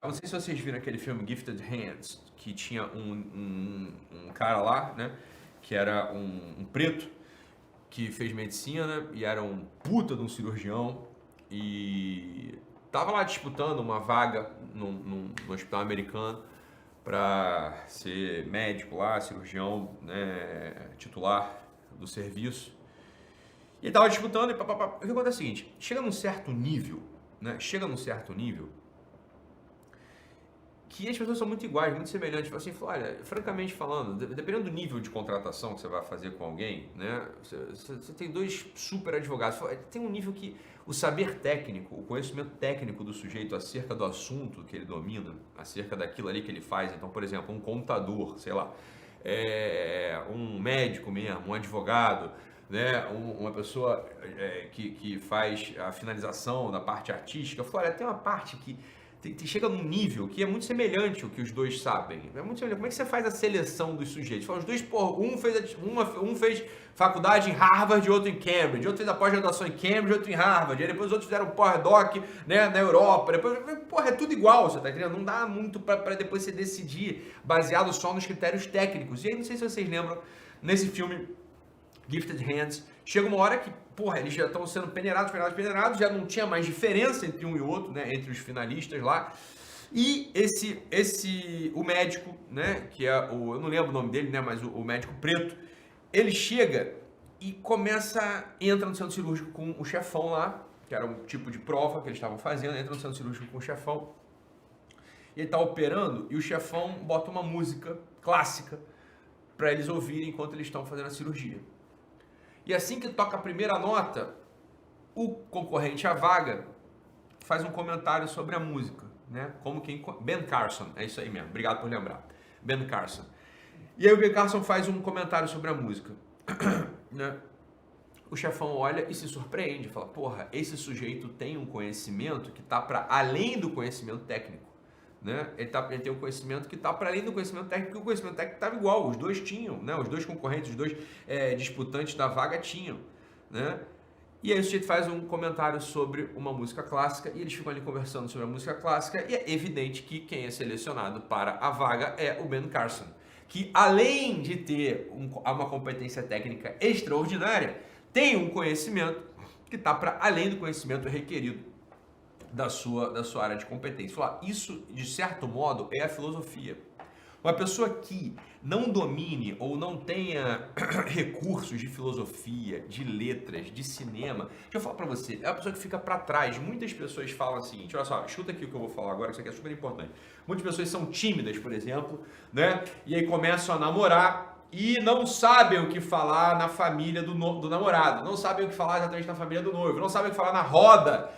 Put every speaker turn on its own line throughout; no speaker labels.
Eu não sei se vocês viram aquele filme Gifted Hands, que tinha um cara lá, né? Que era um preto que fez medicina e era um puta de um cirurgião e tava lá disputando uma vaga no hospital americano para ser médico lá, cirurgião, né, titular do serviço. E ele tava disputando e papapá. O que acontece é o seguinte, chega num certo nível, né? Chega num certo nível que as pessoas são muito iguais, muito semelhantes. Assim, olha, francamente falando, dependendo do nível de contratação que você vai fazer com alguém, né? Você tem dois super advogados. Tem um nível que o saber técnico, o conhecimento técnico do sujeito acerca do assunto que ele domina, acerca daquilo ali que ele faz. Então, por exemplo, um contador, sei lá, um médico mesmo, um advogado, né? Uma pessoa que faz a finalização da parte artística. Olha, tem uma parte que chega num nível que é muito semelhante ao que os dois sabem. É muito semelhante. Como é que você faz a seleção dos sujeitos? Fala, os dois, porra, um fez faculdade em Harvard e outro em Cambridge. Outro fez a pós-graduação em Cambridge, outro em Harvard. Aí depois os outros fizeram pós-doc, né, na Europa. Depois, porra, é tudo igual, você tá entendendo? Não dá muito pra depois você decidir baseado só nos critérios técnicos. E aí, não sei se vocês lembram, nesse filme Gifted Hands, chega uma hora que, porra, eles já estão sendo peneirados, já não tinha mais diferença entre um e outro, né, entre os finalistas lá. E o médico, né, que é eu não lembro o nome dele, né, mas o médico preto, ele chega e entra no centro cirúrgico com o chefão lá, que era um tipo de prova que eles estavam fazendo, entra no centro cirúrgico com o chefão, e ele tá operando e o chefão bota uma música clássica para eles ouvirem enquanto eles estão fazendo a cirurgia. E assim que toca a primeira nota, o concorrente à vaga faz um comentário sobre a música, né? Ben Carson, é isso aí mesmo, obrigado por lembrar. Ben Carson. E aí o Ben Carson faz um comentário sobre a música, né? O chefão olha e se surpreende, fala, porra, esse sujeito tem um conhecimento que está para além do conhecimento técnico. Né? Ele tem um conhecimento que está para além do conhecimento técnico, porque o conhecimento técnico estava igual, os dois tinham, né? Os dois concorrentes, os dois disputantes da vaga tinham. Né? E aí o sujeito faz um comentário sobre uma música clássica e eles ficam ali conversando sobre a música clássica e é evidente que quem é selecionado para a vaga é o Ben Carson, que além de ter uma competência técnica extraordinária, tem um conhecimento que está para além do conhecimento requerido da sua área de competência. Isso, de certo modo, é a filosofia. Uma pessoa que não domine ou não tenha recursos de filosofia, de letras, de cinema, deixa eu falar pra você, é uma pessoa que fica pra trás. Muitas pessoas falam o seguinte, olha só, escuta aqui o que eu vou falar agora, que isso aqui é super importante. Muitas pessoas são tímidas, por exemplo, né? E aí começam a namorar e não sabem o que falar na família do namorado, não sabem o que falar exatamente na família do noivo, não sabem o que falar na roda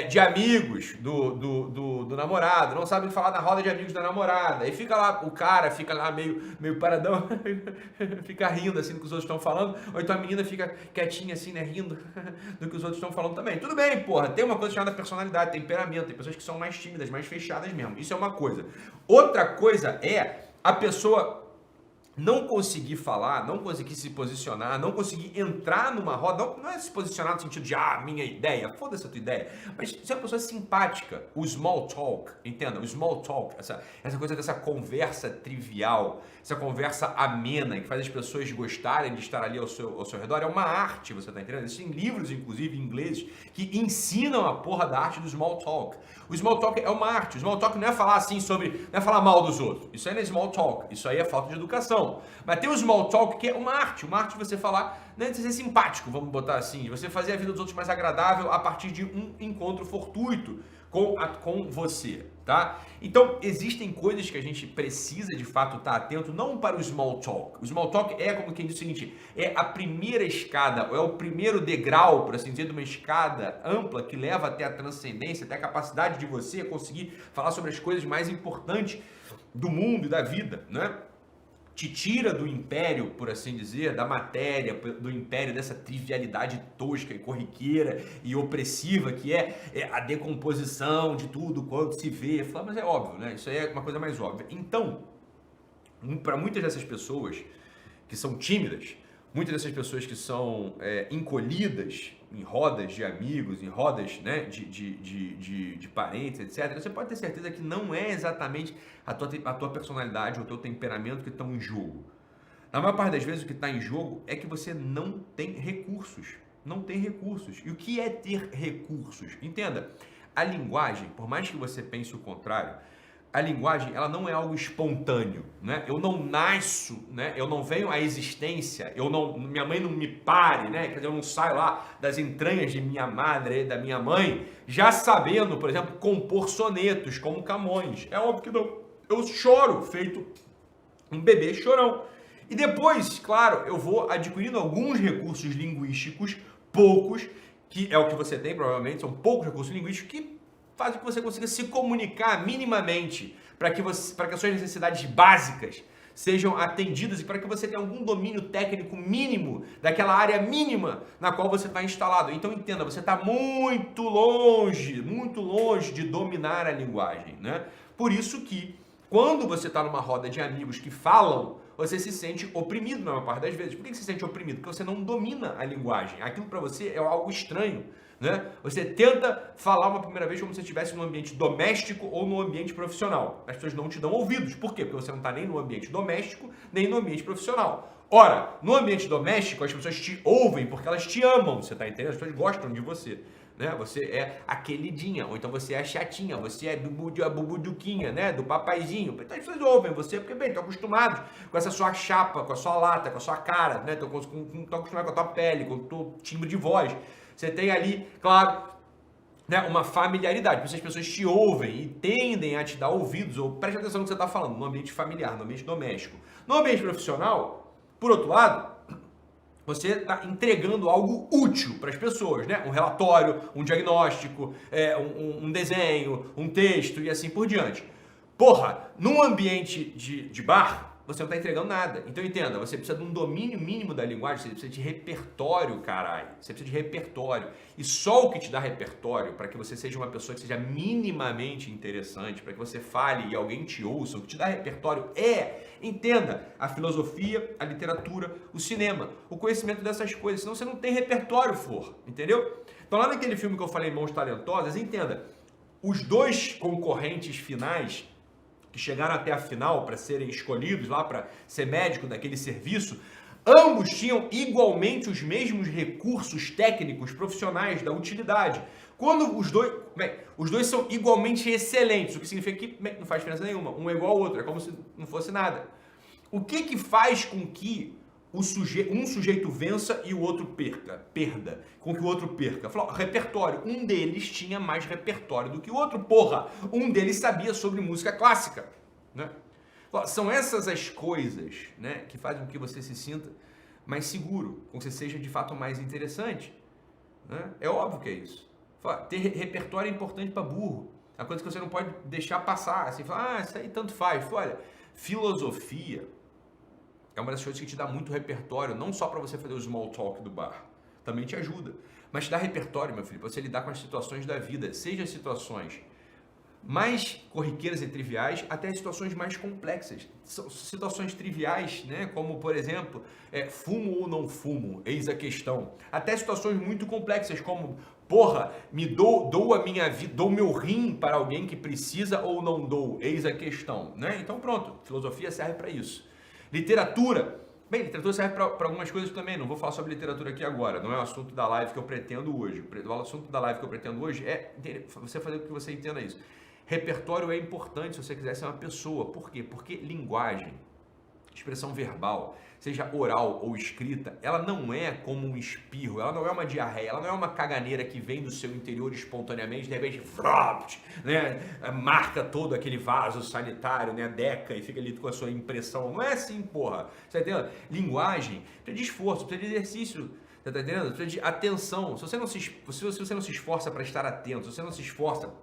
de amigos do namorado, não sabem o que falar na roda de amigos da namorada. E fica lá, o cara fica lá meio paradão, fica rindo assim do que os outros estão falando, ou então a menina fica quietinha assim, né, rindo do que os outros estão falando também. Tudo bem, porra, tem uma coisa chamada personalidade, temperamento, tem pessoas que são mais tímidas, mais fechadas mesmo. Isso é uma coisa. Outra coisa é a pessoa não conseguir falar, não conseguir se posicionar, não conseguir entrar numa roda, não é se posicionar no sentido de, minha ideia, foda-se a tua ideia, mas ser uma pessoa simpática, o small talk, entenda, o small talk, essa coisa dessa conversa trivial, essa conversa amena, que faz as pessoas gostarem de estar ali ao seu redor, é uma arte, você tá entendendo? Existem livros, inclusive, em inglês, que ensinam a porra da arte do small talk. O small talk é uma arte, o small talk não é falar assim sobre, não é falar mal dos outros, isso aí não é small talk, isso aí é falta de educação. Mas tem o small talk que é uma arte de você falar, né, de ser simpático, vamos botar assim, de você fazer a vida dos outros mais agradável a partir de um encontro fortuito com você, tá? Então, existem coisas que a gente precisa de fato estar atento, não para o small talk. O small talk é, como quem diz o seguinte, é a primeira escada, é o primeiro degrau, por assim dizer, de uma escada ampla que leva até a transcendência, até a capacidade de você conseguir falar sobre as coisas mais importantes do mundo e da vida, né? Te tira do império, por assim dizer, da matéria, do império dessa trivialidade tosca e corriqueira e opressiva que é a decomposição de tudo quanto se vê. Mas é óbvio, né? Isso aí é uma coisa mais óbvia. Então, para muitas dessas pessoas que são tímidas, Muitas dessas pessoas que são encolhidas em rodas de amigos, em rodas, né, de parentes, etc., você pode ter certeza que não é exatamente a tua personalidade ou o teu temperamento que estão em jogo. Na maior parte das vezes o que está em jogo é que você não tem recursos. Não tem recursos. E o que é ter recursos? Entenda, a linguagem, por mais que você pense o contrário, a linguagem, ela não é algo espontâneo, né? Eu não nasço, né? Eu não venho à existência, minha mãe não me pare, né? Quer dizer, eu não saio lá das entranhas de minha madre, da minha mãe, já sabendo, por exemplo, compor sonetos como Camões. É óbvio que não. Eu choro, feito um bebê chorão. E depois, claro, eu vou adquirindo alguns recursos linguísticos, poucos, que é o que você tem provavelmente, são poucos recursos linguísticos que faz com que você consiga se comunicar minimamente para que as suas necessidades básicas sejam atendidas e para que você tenha algum domínio técnico mínimo daquela área mínima na qual você está instalado. Então entenda, você está muito longe de dominar a linguagem, né? Por isso que quando você está numa roda de amigos que falam, você se sente oprimido na maior parte das vezes. Por que você se sente oprimido? Porque você não domina a linguagem. Aquilo para você é algo estranho. Né? Você tenta falar uma primeira vez como se estivesse no ambiente doméstico ou no ambiente profissional. As pessoas não te dão ouvidos. Por quê? Porque você não está nem no ambiente doméstico, nem no ambiente profissional. Ora, no ambiente doméstico, as pessoas te ouvem porque elas te amam, você está entendendo? As pessoas gostam de você. Né? Você é a queridinha, ou então você é a chatinha, você é a bubuduquinha, né? Do papaizinho. Então as pessoas ouvem você porque, bem, estão acostumados com essa sua chapa, com a sua lata, com a sua cara, né? Estão acostumados com a tua pele, com o teu timbre de voz. Você tem ali, claro, né, uma familiaridade. Essas pessoas te ouvem e tendem a te dar ouvidos, ou preste atenção no que você está falando, no ambiente familiar, no ambiente doméstico. No ambiente profissional, por outro lado, você está entregando algo útil para as pessoas, né? Um relatório, um diagnóstico, um desenho, um texto e assim por diante. Porra, num ambiente de bar, você não está entregando nada. Então entenda, você precisa de um domínio mínimo da linguagem, você precisa de repertório, caralho. Você precisa de repertório. E só o que te dá repertório, para que você seja uma pessoa que seja minimamente interessante, para que você fale e alguém te ouça, o que te dá repertório entenda, a filosofia, a literatura, o cinema, o conhecimento dessas coisas. Senão você não tem repertório, Flor. Entendeu? Então lá naquele filme que eu falei, Mãos Talentosas, entenda, os dois concorrentes finais que chegaram até a final para serem escolhidos lá para ser médico daquele serviço, ambos tinham igualmente os mesmos recursos técnicos profissionais da utilidade. Quando os dois são igualmente excelentes, o que significa que não faz diferença nenhuma, um é igual ao outro, é como se não fosse nada. O que faz com que um sujeito vença e o outro perda, com que o outro perca? Repertório. Um deles tinha mais repertório do que o outro, porra. Um deles sabia sobre música clássica, né? São essas as coisas, né, que fazem com que você se sinta mais seguro, com que você seja de fato mais interessante, né? É óbvio que é isso. Ter repertório é importante para burro. É uma coisa que você não pode deixar passar, assim, falar, isso aí tanto faz. Olha, filosofia é uma das coisas que te dá muito repertório, não só para você fazer o small talk do bar, também te ajuda, mas te dá repertório, meu filho, para você lidar com as situações da vida, seja as situações mais corriqueiras e triviais, até situações mais complexas. Situações triviais, né, como, por exemplo, fumo ou não fumo, eis a questão. Até situações muito complexas, como, porra, dou a minha vida, dou meu rim para alguém que precisa ou não dou, eis a questão, né? Então pronto, filosofia serve para isso. Literatura. Bem, literatura serve para algumas coisas também, não vou falar sobre literatura aqui agora, não é o assunto da live que eu pretendo hoje. O assunto da live que eu pretendo hoje é você fazer com que você entenda isso. Repertório é importante se você quiser ser uma pessoa. Por quê? Porque linguagem, expressão verbal, seja oral ou escrita, ela não é como um espirro, ela não é uma diarreia, ela não é uma caganeira que vem do seu interior espontaneamente, de repente, né, marca todo aquele vaso sanitário, né, deca e fica ali com a sua impressão. Não é assim, porra. Você tá entendendo? Linguagem precisa de esforço, precisa de exercício. Você tá entendendo? Precisa de atenção. Se você não se esforça para estar atento, se você não se esforça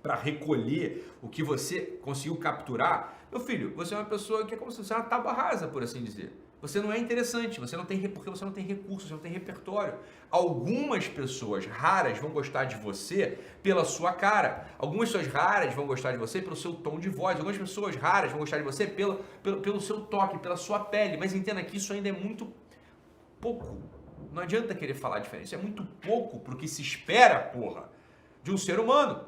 para recolher o que você conseguiu capturar, meu filho, você é uma pessoa que é como se fosse uma tábua rasa, por assim dizer. Você não é interessante, porque você não tem recursos, você não tem repertório. Algumas pessoas raras vão gostar de você pela sua cara. Algumas pessoas raras vão gostar de você pelo seu tom de voz. Algumas pessoas raras vão gostar de você pelo seu toque, pela sua pele. Mas entenda que isso ainda é muito pouco. Não adianta querer falar diferente. Isso é muito pouco pro que se espera, porra, de um ser humano.